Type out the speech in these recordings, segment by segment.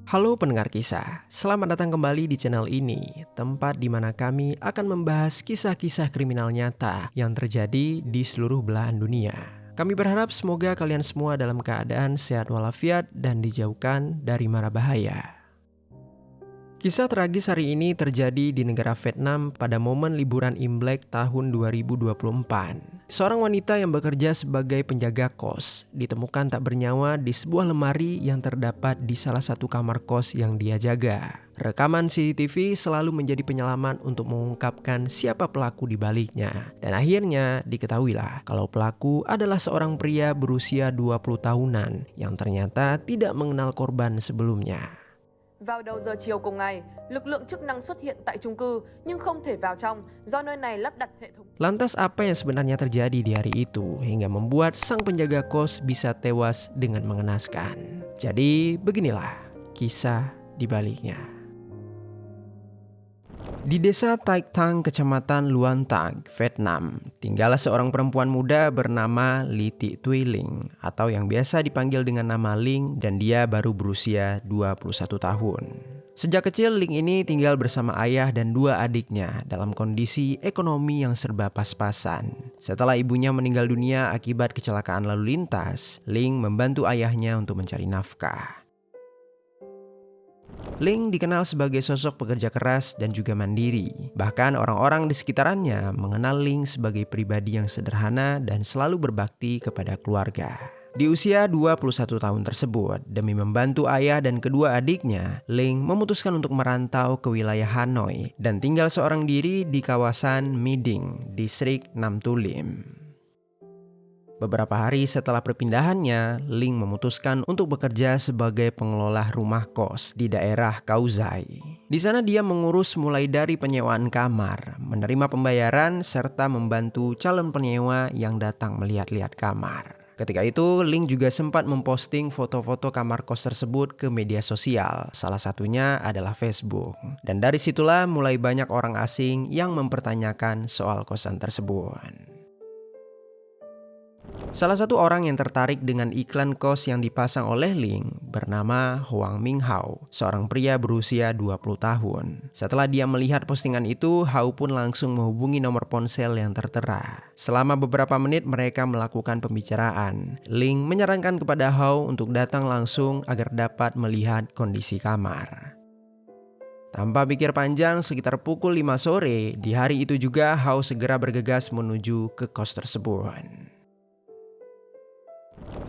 Halo pendengar kisah, selamat datang kembali di channel ini, tempat di mana kami akan membahas kisah-kisah kriminal nyata yang terjadi di seluruh belahan dunia. Kami berharap semoga kalian semua dalam keadaan sehat walafiat dan dijauhkan dari mara bahaya. Kisah tragis hari ini terjadi di negara Vietnam pada momen liburan Imlek tahun 2024. Seorang wanita yang bekerja sebagai penjaga kos ditemukan tak bernyawa di sebuah lemari yang terdapat di salah satu kamar kos yang dia jaga. Rekaman CCTV selalu menjadi penyelamat untuk mengungkapkan siapa pelaku di baliknya. Dan akhirnya diketahuilah kalau pelaku adalah seorang pria berusia 20 tahunan yang ternyata tidak mengenal korban sebelumnya. Vào đầu giờ chiều cùng ngày, lực lượng chức năng xuất hiện tại chung cư nhưng không thể vào trong do nơi này lắp đặt hệ thống. Lantas apa yang sebenarnya terjadi di hari itu hingga membuat sang penjaga kos bisa tewas dengan mengenaskan? Jadi beginilah kisah di baliknya. Di desa Taik Tang, kecamatan Luan Tang, Vietnam, tinggallah seorang perempuan muda bernama Ly Thị Tuy Linh atau yang biasa dipanggil dengan nama Ling, dan dia baru berusia 21 tahun. Sejak kecil Ling ini tinggal bersama ayah dan dua adiknya dalam kondisi ekonomi yang serba pas-pasan. Setelah ibunya meninggal dunia akibat kecelakaan lalu lintas, Ling membantu ayahnya untuk mencari nafkah. Ling dikenal sebagai sosok pekerja keras dan juga mandiri. Bahkan orang-orang di sekitarannya mengenal Ling sebagai pribadi yang sederhana dan selalu berbakti kepada keluarga. Di usia 21 tahun tersebut, demi membantu ayah dan kedua adiknya, Ling memutuskan untuk merantau ke wilayah Hanoi dan tinggal seorang diri di kawasan My Dinh, distrik Nam Tu Lim. Beberapa hari setelah perpindahannya, Ling memutuskan untuk bekerja sebagai pengelola rumah kos di daerah Cao Giai. Di sana dia mengurus mulai dari penyewaan kamar, menerima pembayaran, serta membantu calon penyewa yang datang melihat-lihat kamar. Ketika itu, Ling juga sempat memposting foto-foto kamar kos tersebut ke media sosial, salah satunya adalah Facebook. Dan dari situlah mulai banyak orang asing yang mempertanyakan soal kosan tersebut. Salah satu orang yang tertarik dengan iklan kos yang dipasang oleh Ling bernama Hoang Minh Hao, seorang pria berusia 20 tahun. Setelah dia melihat postingan itu, Hao pun langsung menghubungi nomor ponsel yang tertera. Selama beberapa menit mereka melakukan pembicaraan. Ling menyarankan kepada Hao untuk datang langsung agar dapat melihat kondisi kamar. Tanpa pikir panjang, sekitar pukul 5 sore, di hari itu juga Hao segera bergegas menuju ke kos tersebut.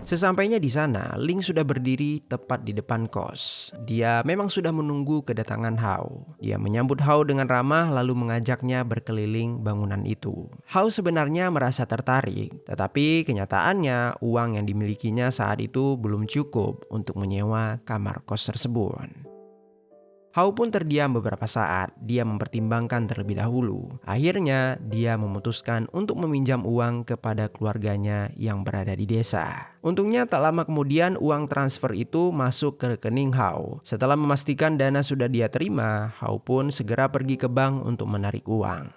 Sesampainya di sana, Ling sudah berdiri tepat di depan kos. Dia memang sudah menunggu kedatangan Hao. Dia menyambut Hao dengan ramah lalu mengajaknya berkeliling bangunan itu. Hao sebenarnya merasa tertarik, tetapi kenyataannya uang yang dimilikinya saat itu belum cukup untuk menyewa kamar kos tersebut. Hao pun terdiam beberapa saat, dia mempertimbangkan terlebih dahulu. Akhirnya, dia memutuskan untuk meminjam uang kepada keluarganya yang berada di desa. Untungnya tak lama kemudian uang transfer itu masuk ke rekening Hao. Setelah memastikan dana sudah dia terima, Hao pun segera pergi ke bank untuk menarik uang.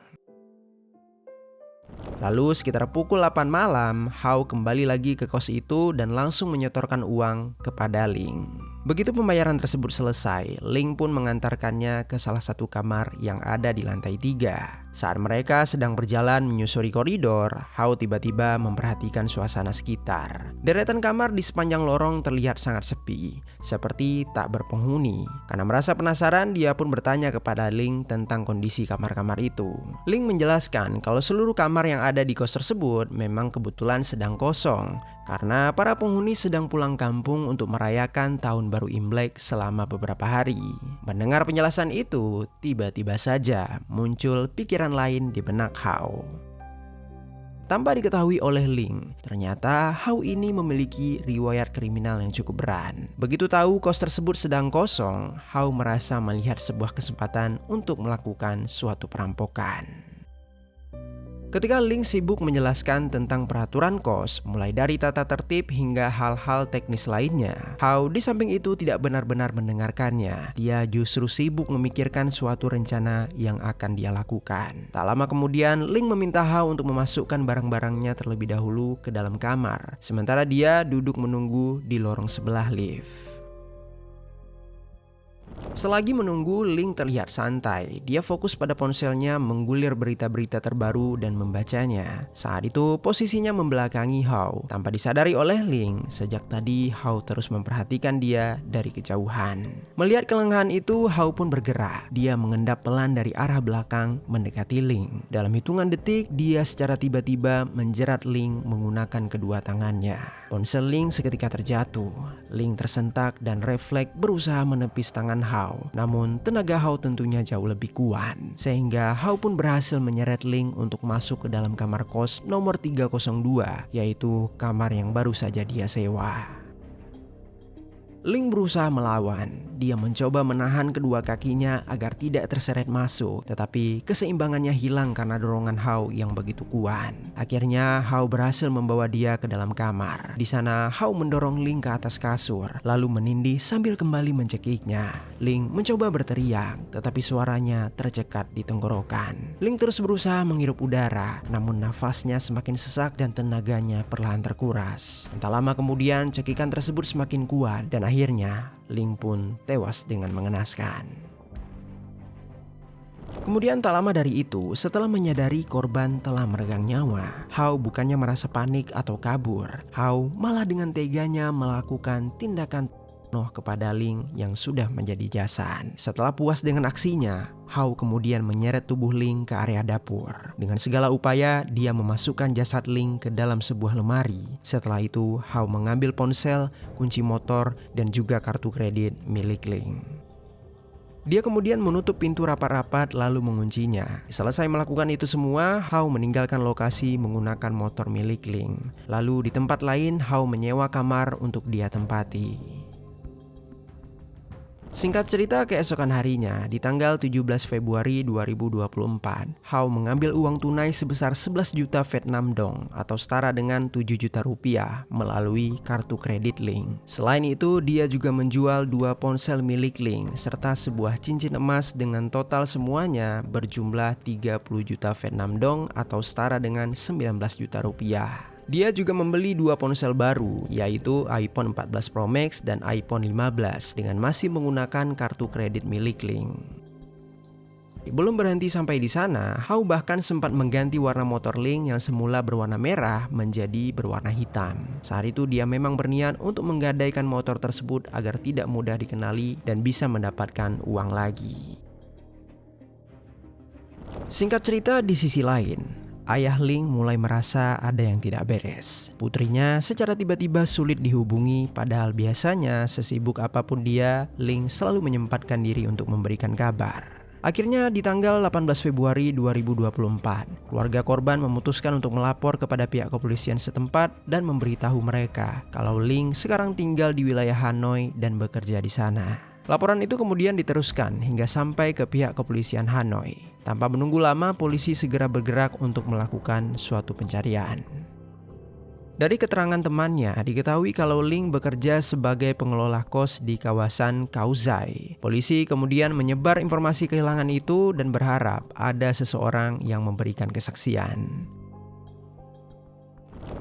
Lalu sekitar pukul 8 malam, Hao kembali lagi ke kos itu dan langsung menyetorkan uang kepada Ling. Begitu pembayaran tersebut selesai, Ling pun mengantarkannya ke salah satu kamar yang ada di lantai 3. Saat mereka sedang berjalan menyusuri koridor, Hao tiba-tiba memperhatikan suasana sekitar. Deretan kamar di sepanjang lorong terlihat sangat sepi, seperti tak berpenghuni. Karena merasa penasaran, dia pun bertanya kepada Ling tentang kondisi kamar-kamar itu. Ling menjelaskan kalau seluruh kamar yang ada di kos tersebut memang kebetulan sedang kosong, karena para penghuni sedang pulang kampung untuk merayakan tahun baru Imlek selama beberapa hari. Mendengar penjelasan itu, tiba-tiba saja muncul pikiran lain di benak Hao. Tanpa diketahui oleh Ling, ternyata Hao ini memiliki riwayat kriminal yang cukup berat. Begitu tahu kos tersebut sedang kosong, Hao merasa melihat sebuah kesempatan untuk melakukan suatu perampokan. Ketika Ling sibuk menjelaskan tentang peraturan kos, mulai dari tata tertib hingga hal-hal teknis lainnya, Hao di samping itu tidak benar-benar mendengarkannya. Dia justru sibuk memikirkan suatu rencana yang akan dia lakukan. Tak lama kemudian, Ling meminta Hao untuk memasukkan barang-barangnya terlebih dahulu ke dalam kamar, sementara dia duduk menunggu di lorong sebelah lift. Selagi menunggu, Ling terlihat santai. Dia fokus pada ponselnya, menggulir berita-berita terbaru dan membacanya. Saat itu, posisinya membelakangi Hao. Tanpa disadari oleh Ling, sejak tadi Hao terus memperhatikan dia dari kejauhan. Melihat kelengahan itu, Hao pun bergerak. Dia mengendap pelan dari arah belakang mendekati Ling. Dalam hitungan detik, dia secara tiba-tiba menjerat Ling menggunakan kedua tangannya. Ponsel Ling seketika terjatuh. Ling tersentak dan refleks berusaha menepis tangan Hao. Namun tenaga Hao tentunya jauh lebih kuat, sehingga Hao pun berhasil menyeret Ling untuk masuk ke dalam kamar kos nomor 302, yaitu kamar yang baru saja dia sewa. Ling berusaha melawan. Dia mencoba menahan kedua kakinya agar tidak terseret masuk, tetapi keseimbangannya hilang karena dorongan Hao yang begitu kuat. Akhirnya Hao berhasil membawa dia ke dalam kamar. Di sana Hao mendorong Ling ke atas kasur, lalu menindih sambil kembali mencekiknya. Ling mencoba berteriak, tetapi suaranya tercekat di tenggorokan. Ling terus berusaha menghirup udara, namun nafasnya semakin sesak dan tenaganya perlahan terkuras. Entah lama kemudian cekikan tersebut semakin kuat dan akhirnya Ling pun tewas dengan mengenaskan. Kemudian tak lama dari itu, setelah menyadari korban telah meregang nyawa, Hao bukannya merasa panik atau kabur. Hao malah dengan teganya melakukan tindakan kepada Ling yang sudah menjadi jasad. Setelah puas dengan aksinya, Hao kemudian menyeret tubuh Ling ke area dapur. Dengan segala upaya, dia memasukkan jasad Ling ke dalam sebuah lemari. Setelah itu, Hao mengambil ponsel, kunci motor, dan juga kartu kredit milik Ling. Dia kemudian menutup pintu rapat-rapat lalu menguncinya. Selesai melakukan itu semua, Hao meninggalkan lokasi menggunakan motor milik Ling. Lalu di tempat lain, Hao menyewa kamar untuk dia tempati. Singkat cerita, keesokan harinya, di tanggal 17 Februari 2024, Hao mengambil uang tunai sebesar 11 juta Vietnam Dong atau setara dengan 7 juta rupiah melalui kartu kredit Ling. Selain itu, dia juga menjual 2 ponsel milik Ling serta sebuah cincin emas dengan total semuanya berjumlah 30 juta Vietnam Dong atau setara dengan 19 juta rupiah. Dia juga membeli 2 ponsel baru, yaitu iPhone 14 Pro Max dan iPhone 15 dengan masih menggunakan kartu kredit milik Ling. Belum berhenti sampai di sana, Hao bahkan sempat mengganti warna motor Ling yang semula berwarna merah menjadi berwarna hitam. Saat itu dia memang berniat untuk menggadaikan motor tersebut agar tidak mudah dikenali dan bisa mendapatkan uang lagi. Singkat cerita, di sisi lain, ayah Ling mulai merasa ada yang tidak beres. Putrinya secara tiba-tiba sulit dihubungi, padahal biasanya sesibuk apapun dia, Ling selalu menyempatkan diri untuk memberikan kabar. Akhirnya di tanggal 18 Februari 2024, keluarga korban memutuskan untuk melapor kepada pihak kepolisian setempat dan memberitahu mereka kalau Ling sekarang tinggal di wilayah Hanoi dan bekerja di sana. Laporan itu kemudian diteruskan hingga sampai ke pihak kepolisian Hanoi. Tanpa menunggu lama, polisi segera bergerak untuk melakukan suatu pencarian. Dari keterangan temannya, diketahui kalau Ling bekerja sebagai pengelola kos di kawasan Kaohsiung. Polisi kemudian menyebar informasi kehilangan itu dan berharap ada seseorang yang memberikan kesaksian.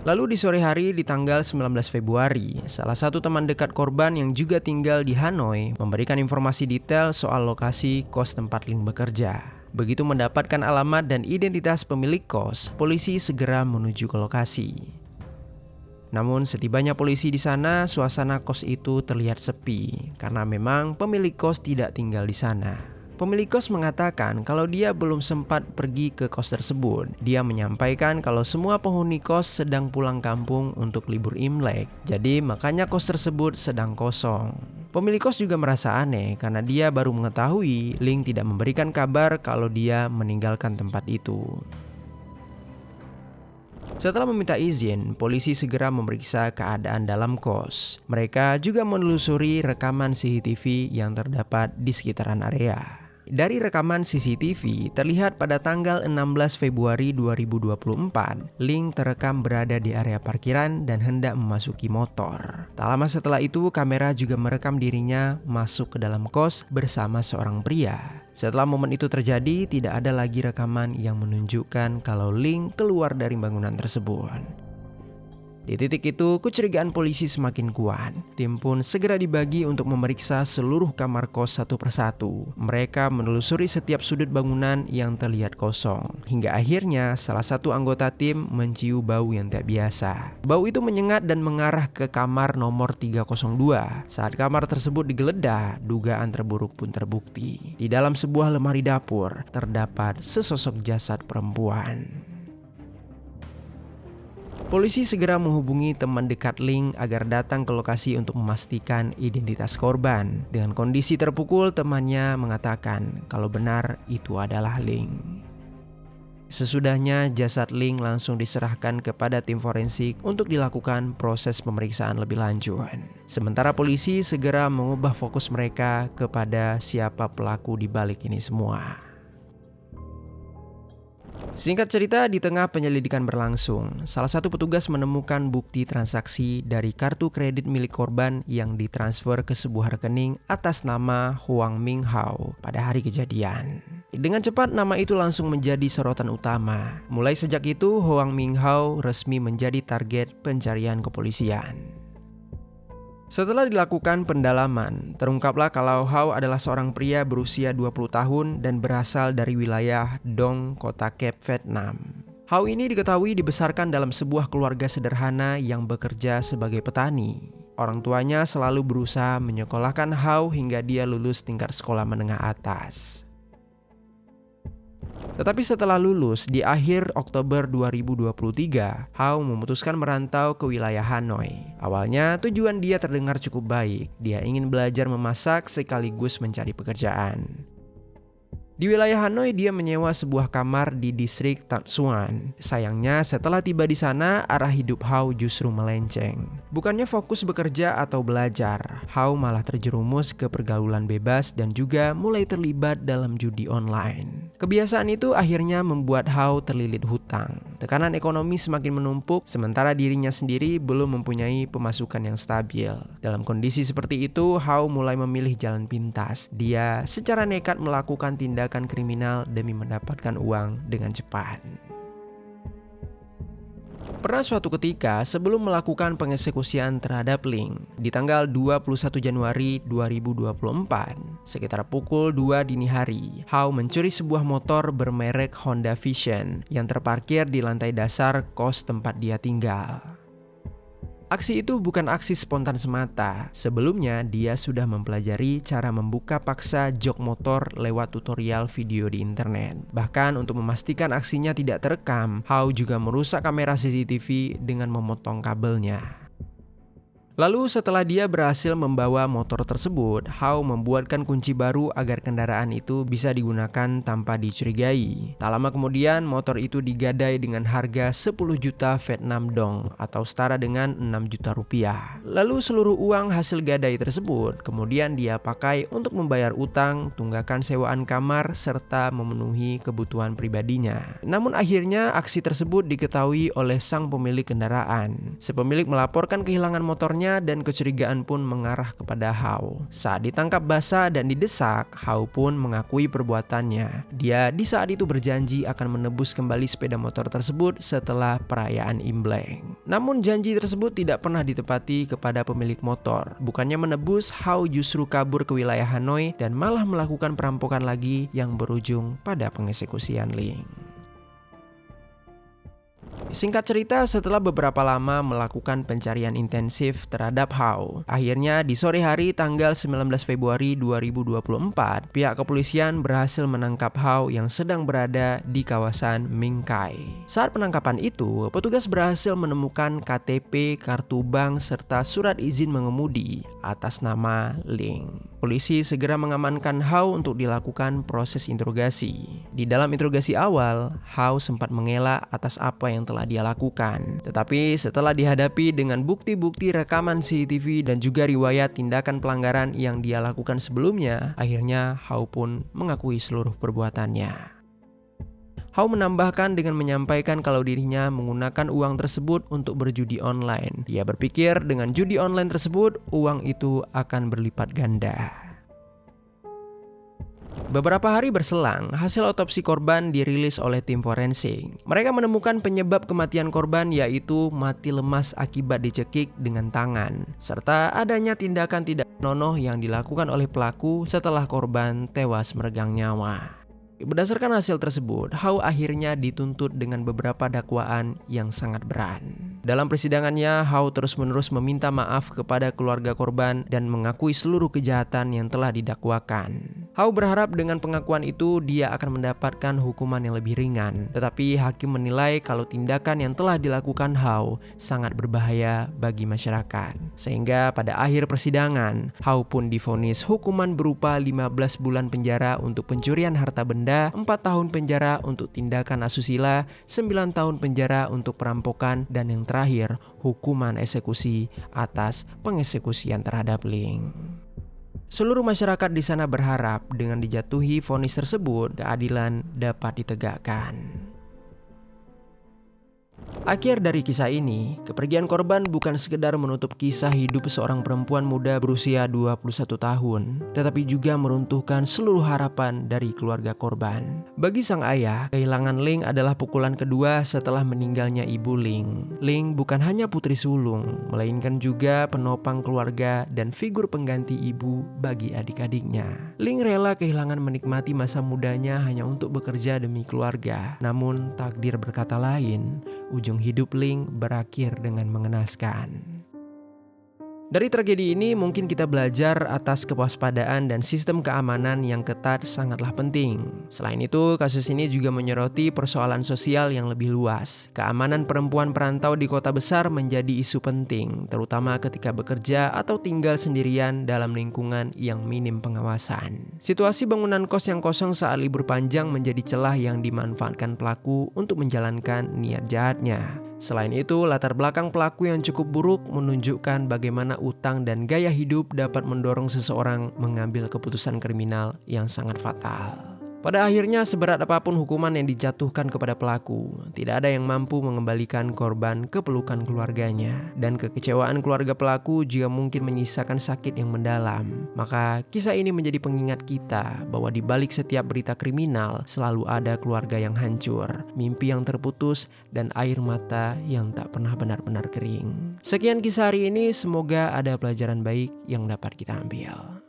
Lalu di sore hari di tanggal 19 Februari, salah satu teman dekat korban yang juga tinggal di Hanoi memberikan informasi detail soal lokasi kos tempat Ling bekerja. Begitu mendapatkan alamat dan identitas pemilik kos, polisi segera menuju ke lokasi. Namun setibanya polisi di sana, suasana kos itu terlihat sepi karena memang pemilik kos tidak tinggal di sana. Pemilik kos mengatakan kalau dia belum sempat pergi ke kos tersebut. Dia menyampaikan kalau semua penghuni kos sedang pulang kampung untuk libur Imlek, jadi makanya kos tersebut sedang kosong. Pemilik kos juga merasa aneh karena dia baru mengetahui Ling tidak memberikan kabar kalau dia meninggalkan tempat itu. Setelah meminta izin, polisi segera memeriksa keadaan dalam kos. Mereka juga menelusuri rekaman CCTV yang terdapat di sekitaran area. Dari rekaman CCTV, terlihat pada tanggal 16 Februari 2024, Ling terekam berada di area parkiran dan hendak memasuki motor. Tak lama setelah itu, kamera juga merekam dirinya masuk ke dalam kos bersama seorang pria. Setelah momen itu terjadi, tidak ada lagi rekaman yang menunjukkan kalau Ling keluar dari bangunan tersebut. Di titik itu, kecurigaan polisi semakin kuat. Tim pun segera dibagi untuk memeriksa seluruh kamar kos satu persatu. Mereka menelusuri setiap sudut bangunan yang terlihat kosong. Hingga akhirnya salah satu anggota tim mencium bau yang tak biasa. Bau itu menyengat dan mengarah ke kamar nomor 302. Saat kamar tersebut digeledah, dugaan terburuk pun terbukti. Di dalam sebuah lemari dapur, terdapat sesosok jasad perempuan. Polisi segera menghubungi teman dekat Ling agar datang ke lokasi untuk memastikan identitas korban. Dengan kondisi terpukul, temannya mengatakan kalau benar itu adalah Ling. Sesudahnya, jasad Ling langsung diserahkan kepada tim forensik untuk dilakukan proses pemeriksaan lebih lanjut. Sementara polisi segera mengubah fokus mereka kepada siapa pelaku di balik ini semua. Singkat cerita, di tengah penyelidikan berlangsung, salah satu petugas menemukan bukti transaksi dari kartu kredit milik korban yang ditransfer ke sebuah rekening atas nama Huang Minghao pada hari kejadian. Dengan cepat, nama itu langsung menjadi sorotan utama. Mulai sejak itu, Huang Minghao resmi menjadi target pencarian kepolisian. Setelah dilakukan pendalaman, terungkaplah kalau Hao adalah seorang pria berusia 20 tahun dan berasal dari wilayah Dong, kota Kep, Vietnam. Hao ini diketahui dibesarkan dalam sebuah keluarga sederhana yang bekerja sebagai petani. Orang tuanya selalu berusaha menyekolahkan Hao hingga dia lulus tingkat sekolah menengah atas. Tetapi setelah lulus, di akhir Oktober 2023, Hao memutuskan merantau ke wilayah Hanoi. Awalnya tujuan dia terdengar cukup baik. Dia ingin belajar memasak sekaligus mencari pekerjaan. Di wilayah Hanoi, dia menyewa sebuah kamar di distrik Tam Xuan. Sayangnya, setelah tiba di sana, arah hidup Hao justru melenceng. Bukannya fokus bekerja atau belajar, Hao malah terjerumus ke pergaulan bebas dan juga mulai terlibat dalam judi online. Kebiasaan itu akhirnya membuat Hao terlilit hutang. Tekanan ekonomi semakin menumpuk, sementara dirinya sendiri belum mempunyai pemasukan yang stabil. Dalam kondisi seperti itu, Hao mulai memilih jalan pintas. Dia secara nekat melakukan tindakan kriminal demi mendapatkan uang dengan cepat. Pernah suatu ketika sebelum melakukan pengeksekusian terhadap Ling, di tanggal 21 Januari 2024, sekitar pukul 2 dini hari, Hao mencuri sebuah motor bermerek Honda Vision yang terparkir di lantai dasar kos tempat dia tinggal. Aksi itu bukan aksi spontan semata. Sebelumnya, dia sudah mempelajari cara membuka paksa jok motor lewat tutorial video di internet. Bahkan untuk memastikan aksinya tidak terekam, Hao juga merusak kamera CCTV dengan memotong kabelnya. Lalu setelah dia berhasil membawa motor tersebut, Hao membuatkan kunci baru agar kendaraan itu bisa digunakan tanpa dicurigai. Tak lama kemudian, motor itu digadai dengan harga 10 juta Vietnam Dong atau setara dengan 6 juta rupiah. Lalu seluruh uang hasil gadai tersebut kemudian dia pakai untuk membayar utang, tunggakan sewaan kamar, serta memenuhi kebutuhan pribadinya. Namun akhirnya aksi tersebut diketahui oleh sang pemilik kendaraan. Si pemilik melaporkan kehilangan motornya dan kecurigaan pun mengarah kepada Hao. Saat ditangkap basah dan didesak, Hao pun mengakui perbuatannya. Dia di saat itu berjanji akan menebus kembali sepeda motor tersebut setelah perayaan Imlek. Namun janji tersebut tidak pernah ditepati kepada pemilik motor. Bukannya menebus, Hao justru kabur ke wilayah Hanoi dan malah melakukan perampokan lagi yang berujung pada pengeksekusian Ling. Singkat cerita, setelah beberapa lama melakukan pencarian intensif terhadap Hao, akhirnya di sore hari tanggal 19 Februari 2024, pihak kepolisian berhasil menangkap Hao yang sedang berada di kawasan Ming Kai. Saat penangkapan itu, petugas berhasil menemukan KTP, kartu bank, serta surat izin mengemudi atas nama Ling. Polisi segera mengamankan Hao untuk dilakukan proses interogasi. Di dalam interogasi awal, Hao sempat mengelak atas apa yang telah dia lakukan. Tetapi setelah dihadapi dengan bukti-bukti rekaman CCTV dan juga riwayat tindakan pelanggaran yang dia lakukan sebelumnya, akhirnya Hao pun mengakui seluruh perbuatannya. Hao menambahkan dengan menyampaikan kalau dirinya menggunakan uang tersebut untuk berjudi online. Dia berpikir dengan judi online tersebut, uang itu akan berlipat ganda. Beberapa hari berselang, hasil otopsi korban dirilis oleh tim forensik. Mereka menemukan penyebab kematian korban yaitu mati lemas akibat dicekik dengan tangan, serta adanya tindakan tidak senonoh yang dilakukan oleh pelaku setelah korban tewas meregang nyawa. Berdasarkan hasil tersebut, Hau akhirnya dituntut dengan beberapa dakwaan yang sangat berat. Dalam persidangannya, Hau terus-menerus meminta maaf kepada keluarga korban dan mengakui seluruh kejahatan yang telah didakwakan. Hau berharap dengan pengakuan itu dia akan mendapatkan hukuman yang lebih ringan. Tetapi hakim menilai kalau tindakan yang telah dilakukan Hau sangat berbahaya bagi masyarakat. Sehingga pada akhir persidangan, Hau pun divonis hukuman berupa 15 bulan penjara untuk pencurian harta benda, 4 tahun penjara untuk tindakan asusila, 9 tahun penjara untuk perampokan, dan yang terakhir hukuman eksekusi atas pengeksekusian terhadap Ling. Seluruh masyarakat di sana berharap dengan dijatuhi vonis tersebut keadilan dapat ditegakkan. Akhir dari kisah ini, kepergian korban bukan sekedar menutup kisah hidup seorang perempuan muda berusia 21 tahun, tetapi juga meruntuhkan seluruh harapan dari keluarga korban. Bagi sang ayah, kehilangan Ling adalah pukulan kedua setelah meninggalnya ibu Ling. Ling bukan hanya putri sulung, melainkan juga penopang keluarga dan figur pengganti ibu bagi adik-adiknya. Ling rela kehilangan menikmati masa mudanya hanya untuk bekerja demi keluarga. Namun takdir berkata lain, ujung hidup Ling berakhir dengan mengenaskan. Dari tragedi ini mungkin kita belajar atas kewaspadaan dan sistem keamanan yang ketat sangatlah penting. Selain itu, kasus ini juga menyoroti persoalan sosial yang lebih luas. Keamanan perempuan perantau di kota besar menjadi isu penting, terutama ketika bekerja atau tinggal sendirian dalam lingkungan yang minim pengawasan. Situasi bangunan kos yang kosong saat libur panjang menjadi celah yang dimanfaatkan pelaku untuk menjalankan niat jahatnya. Selain itu, latar belakang pelaku yang cukup buruk menunjukkan bagaimana utang dan gaya hidup dapat mendorong seseorang mengambil keputusan kriminal yang sangat fatal. Pada akhirnya, seberat apapun hukuman yang dijatuhkan kepada pelaku, tidak ada yang mampu mengembalikan korban ke pelukan keluarganya. Dan kekecewaan keluarga pelaku juga mungkin menyisakan sakit yang mendalam. Maka kisah ini menjadi pengingat kita bahwa di balik setiap berita kriminal selalu ada keluarga yang hancur, mimpi yang terputus, dan air mata yang tak pernah benar-benar kering. Sekian kisah hari ini, semoga ada pelajaran baik yang dapat kita ambil.